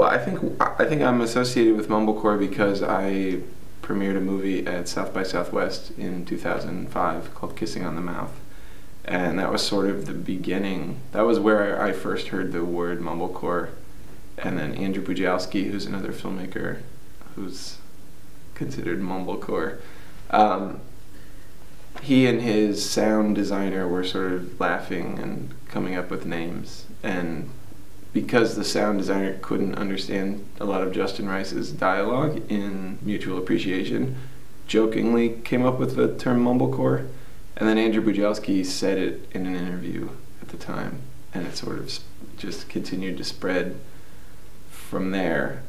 Well, I think I'm associated with Mumblecore because I premiered a movie at South by Southwest in 2005 called Kissing on the Mouth. And that was sort of the beginning. That was where I first heard the word Mumblecore. And then Andrew Bujalski, who's another filmmaker who's considered Mumblecore, he and his sound designer were sort of laughing and coming up with names. And because the sound designer couldn't understand a lot of Justin Rice's dialogue in Mutual Appreciation, jokingly came up with the term Mumblecore. And then Andrew Bujalski said it in an interview at the time, and it sort of just continued to spread from there.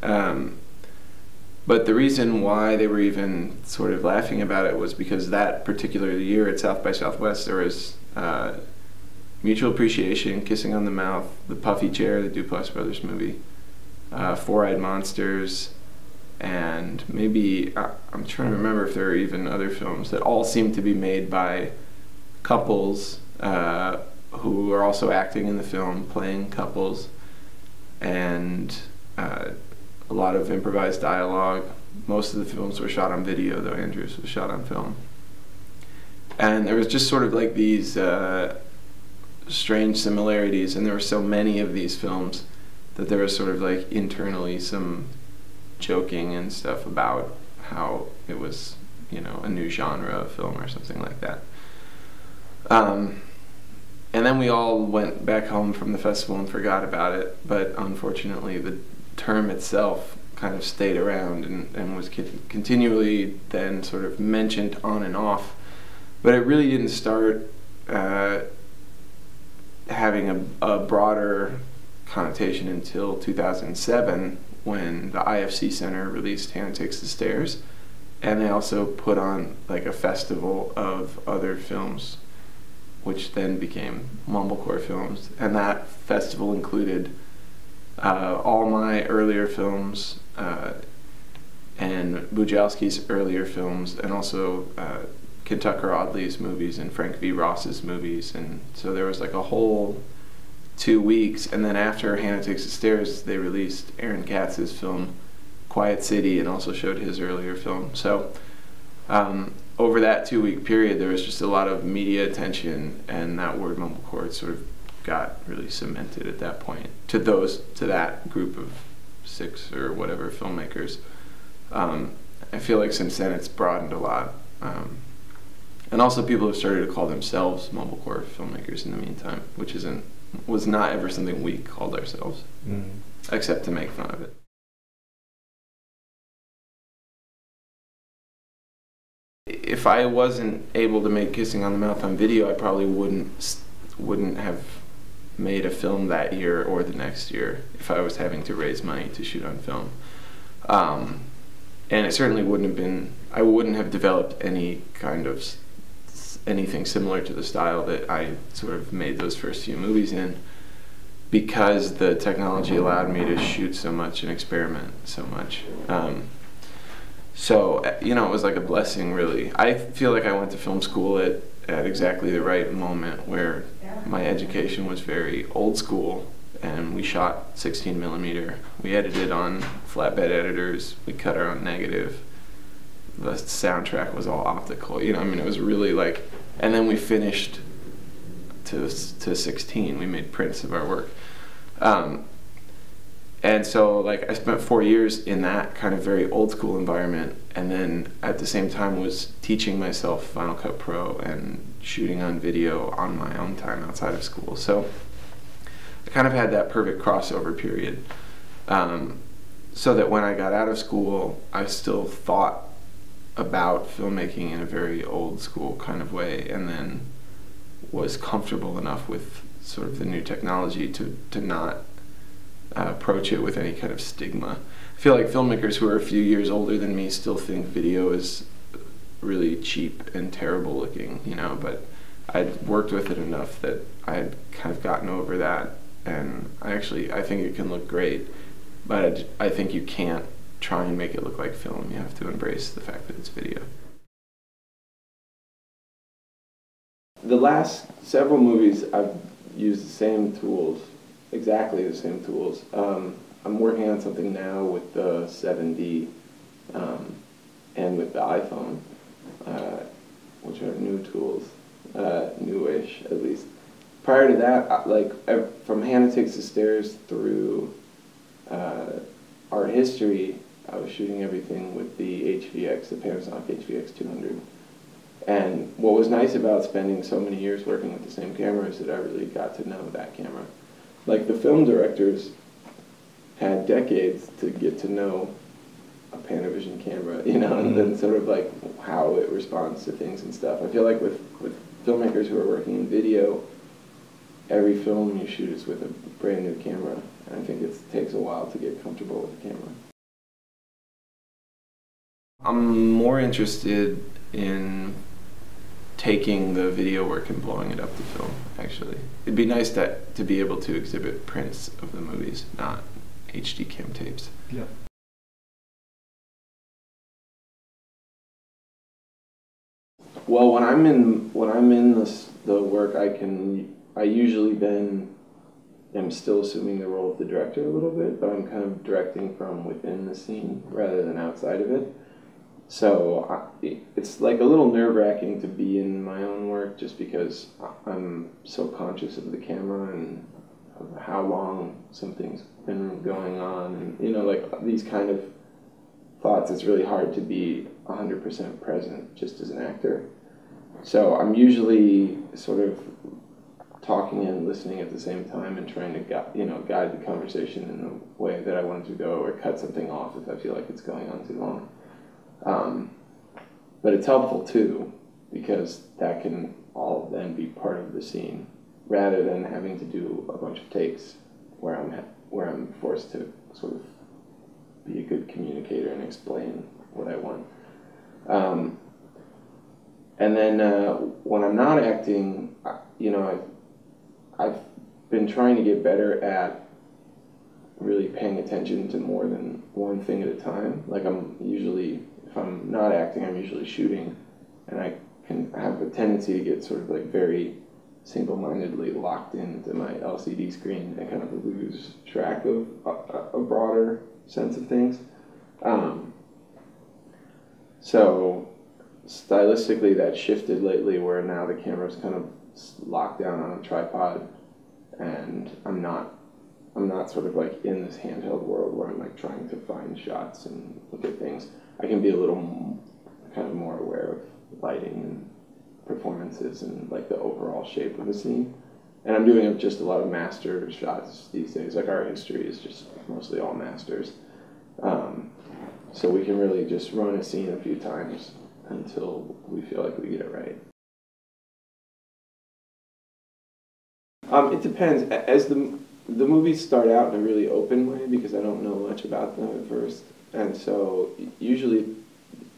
But the reason why they were even sort of laughing about it was because that particular year at South by Southwest there was Mutual Appreciation, Kissing on the Mouth, The Puffy Chair, the Duplass Brothers movie, Four-Eyed Monsters, and maybe, I'm trying to remember if there are even other films that all seem to be made by couples who are also acting in the film, playing couples, and a lot of improvised dialogue. Most of the films were shot on video, though Andrew's was shot on film. And there was just sort of like these strange similarities, and there were so many of these films that there was sort of like internally some joking and stuff about how it was, you know, a new genre of film or something like that. And then we all went back home from the festival and forgot about it, but unfortunately the term itself kind of stayed around and was continually then sort of mentioned on and off, but it really didn't start having a broader connotation until 2007, when the IFC Center released Hannah Takes the Stairs, and they also put on like a festival of other films, which then became Mumblecore films. And that festival included all my earlier films and Bujalski's earlier films, and also Kid Tucker Audley's movies and Frank V. Ross's movies. And so there was like a whole 2 weeks, and then after Hannah Takes the Stairs they released Aaron Katz's film Quiet City and also showed his earlier film. So over that 2-week period there was just a lot of media attention, and that word Mumblecore sort of got really cemented at that point to that group of 6 or whatever filmmakers. I feel like since then it's broadened a lot, and also people have started to call themselves Mumblecore filmmakers in the meantime, which was not ever something we called ourselves, except to make fun of it. If I wasn't able to make Kissing on the Mouth on video, I probably wouldn't have made a film that year or the next year if I was having to raise money to shoot on film. And it certainly wouldn't have been, I wouldn't have developed any kind of anything similar to the style that I sort of made those first few movies in, because the technology allowed me to shoot so much and experiment so much. So, you know, it was like a blessing, really. I feel like I went to film school at exactly the right moment, where my education was very old school, and we shot 16mm. We edited on flatbed editors. We cut our own negative. The soundtrack was all optical. You know, I mean, it was really like, and then we finished to 16. We made prints of our work. And so, like, I spent 4 years in that kind of very old school environment, and then at the same time was teaching myself Final Cut Pro and shooting on video on my own time outside of school. So I kind of had that perfect crossover period, so that when I got out of school, I still thought about filmmaking in a very old school kind of way, and then was comfortable enough with sort of the new technology to not approach it with any kind of stigma. I feel like filmmakers who are a few years older than me still think video is really cheap and terrible looking, you know, but I'd worked with it enough that I had kind of gotten over that, and I think it can look great, but I think you can't try and make it look like film. You have to embrace the fact that it's video. The last several movies I've used the same tools, exactly the same tools. I'm working on something now with the 7D and with the iPhone, which are new tools, newish at least. Prior to that, from Hannah Takes the Stairs through Art History, I was shooting everything with the HVX, the Panasonic HVX 200. And what was nice about spending so many years working with the same camera is that I really got to know that camera. Like, the film directors had decades to get to know a Panavision camera, you know, and then sort of like how it responds to things and stuff. I feel like with filmmakers who are working in video, every film you shoot is with a brand new camera, and I think it takes a while to get comfortable with the camera. I'm more interested in taking the video work and blowing it up to film, actually. It'd be nice to be able to exhibit prints of the movies, not HD cam tapes. Yeah. Well, when I'm in the work, I usually then am still assuming the role of the director a little bit, but I'm kind of directing from within the scene rather than outside of it. So it's like a little nerve-wracking to be in my own work, just because I'm so conscious of the camera and of how long something's been going on, and you know, like these kind of thoughts. It's really hard to be 100% present just as an actor. So I'm usually sort of talking and listening at the same time and trying to guide the conversation in the way that I want it to go, or cut something off if I feel like it's going on too long. But it's helpful too, because that can all then be part of the scene, rather than having to do a bunch of takes where I'm forced to sort of be a good communicator and explain what I want. And then when I'm not acting, you know, I've been trying to get better at really paying attention to more than one thing at a time. Like, if I'm not acting, I'm usually shooting, and I can have a tendency to get sort of like very single-mindedly locked into my LCD screen and kind of lose track of a broader sense of things. So stylistically, that shifted lately, where now the camera's kind of locked down on a tripod, and I'm not sort of like in this handheld world where I'm like trying to find shots and look at things. I can be a little kind of more aware of lighting and performances and like the overall shape of the scene. And I'm doing just a lot of master shots these days. Like, Art History is just mostly all masters. So we can really just run a scene a few times until we feel like we get it right. It depends. As the movies start out in a really open way, because I don't know much about them at first, and so usually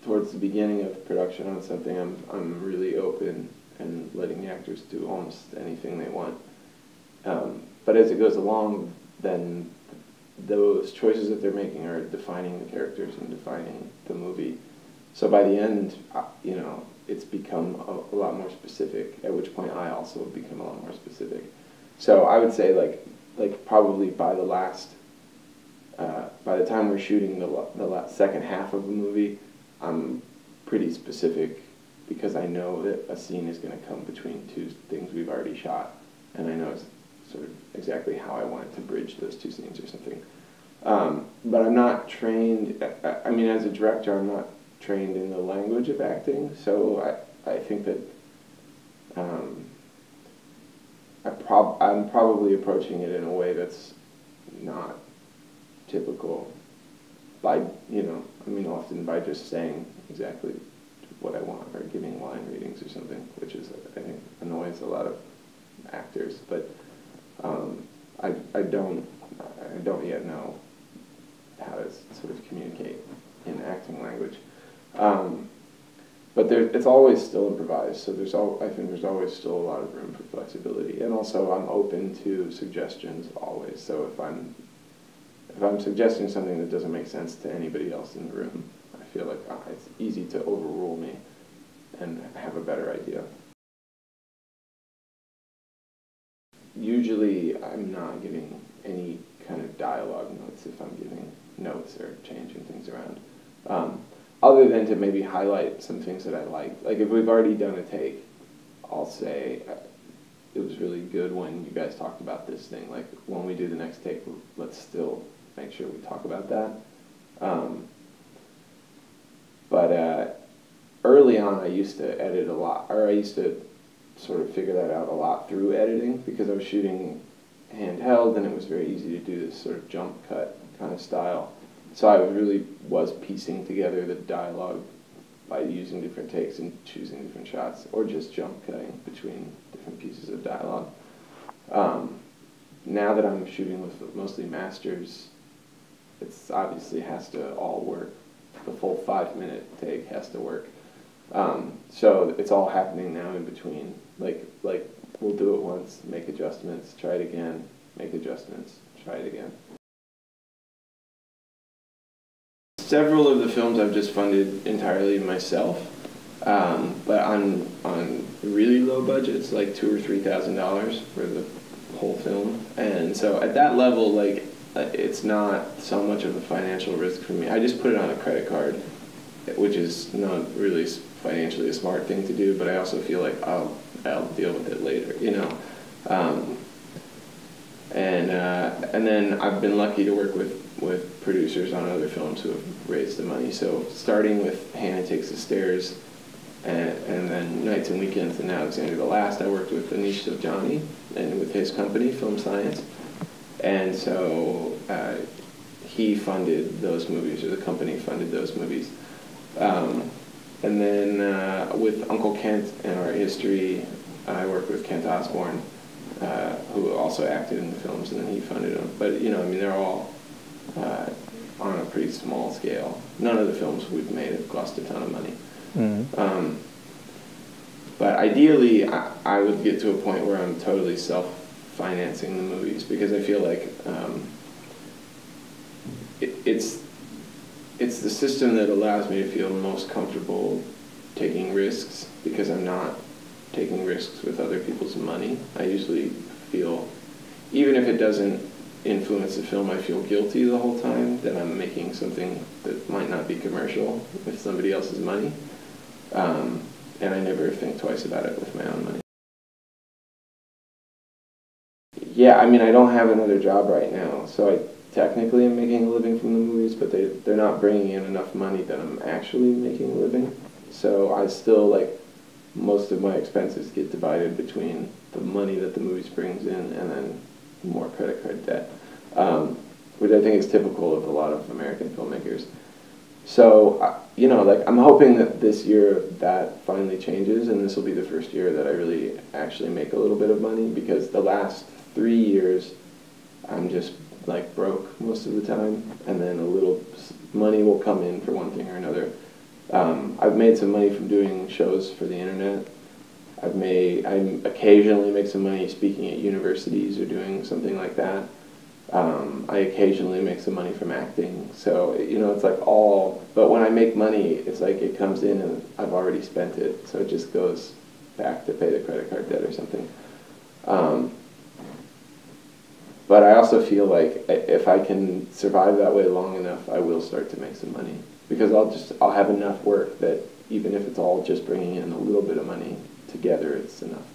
towards the beginning of production on something, I'm really open and letting the actors do almost anything they want. But as it goes along, then those choices that they're making are defining the characters and defining the movie. So by the end, you know, it's become a lot more specific, at which point I also become a lot more specific. So I would say like probably by the time we're shooting the second half of the movie, I'm pretty specific, because I know that a scene is going to come between two things we've already shot, and I know sort of exactly how I want it to bridge those two scenes or something. But I'm not trained, I mean, as a director, I'm not trained in the language of acting, so I think that I'm probably approaching it in a way that's not typical, by, you know, I mean, often by just saying exactly what I want, or giving line readings or something, which is, I think, annoys a lot of actors. But I don't yet know how to sort of communicate in acting language. But it's always still improvised, so I think there's always still a lot of room for flexibility, and also I'm open to suggestions always. So if I'm suggesting something that doesn't make sense to anybody else in the room, I feel like it's easy to overrule me and have a better idea. Usually I'm not giving any kind of dialogue notes takes if I'm giving notes or changing things around. Other than to maybe highlight some things that I like. Like if we've already done a take, I'll say it was really good when you guys talked about this thing. Like when we do the next take, let's still make sure we talk about that. But early on, I used to edit a lot, or I used to sort of figure that out a lot through editing because I was shooting handheld and it was very easy to do this sort of jump cut kind of style. So I really was piecing together the dialogue by using different takes and choosing different shots, or just jump cutting between different pieces of dialogue. Now that I'm shooting with mostly masters, it's obviously has to all work. The full 5-minute take has to work. So it's all happening now in between. Like we'll do it once, make adjustments, try it again, make adjustments, try it again. Several of the films I've just funded entirely myself, but on really low budgets, like $2,000 or $3,000 for the whole film. And so at that level, like it's not so much of a financial risk for me. I just put it on a credit card, which is not really financially a smart thing to do, but I also feel like I'll deal with it later, you know. And then I've been lucky to work with producers on other films who have raised the money. So starting with Hannah Takes the Stairs, and then Nights and Weekends, and now Alexander the Last, I worked with Anish Sovjani and with his company, Film Science. And so he funded those movies, or the company funded those movies. And then with Uncle Kent and Art History, I worked with Kent Osborne, who also acted in the films, and then he funded them. But, you know, I mean, they're all on a pretty small scale. None of the films we've made have cost a ton of money. Mm-hmm. But ideally, I would get to a point where I'm totally self-financing the movies, because I feel like it's the system that allows me to feel most comfortable taking risks, because I'm not taking risks with other people's money. I usually feel, even if it doesn't influence the film, I feel guilty the whole time that I'm making something that might not be commercial with somebody else's money. And I never think twice about it with my own money. Yeah, I mean, I don't have another job right now, so I technically am making a living from the movies, but they're not bringing in enough money that I'm actually making a living. So I still, like, most of my expenses get divided between the money that the movies brings in and then more credit card debt, which I think is typical of a lot of American filmmakers. So, you know, like, I'm hoping that this year that finally changes, and this will be the first year that I really actually make a little bit of money, because the last 3 years I'm just, like, broke most of the time, and then a little money will come in for one thing or another. I've made some money from doing shows for the internet. I occasionally make some money speaking at universities or doing something like that. I occasionally make some money from acting. So, you know, it's like but when I make money, it's like it comes in and I've already spent it. So it just goes back to pay the credit card debt or something. But I also feel like if I can survive that way long enough, I will start to make some money. Because I'll have enough work that even if it's all just bringing in a little bit of money together, it's enough.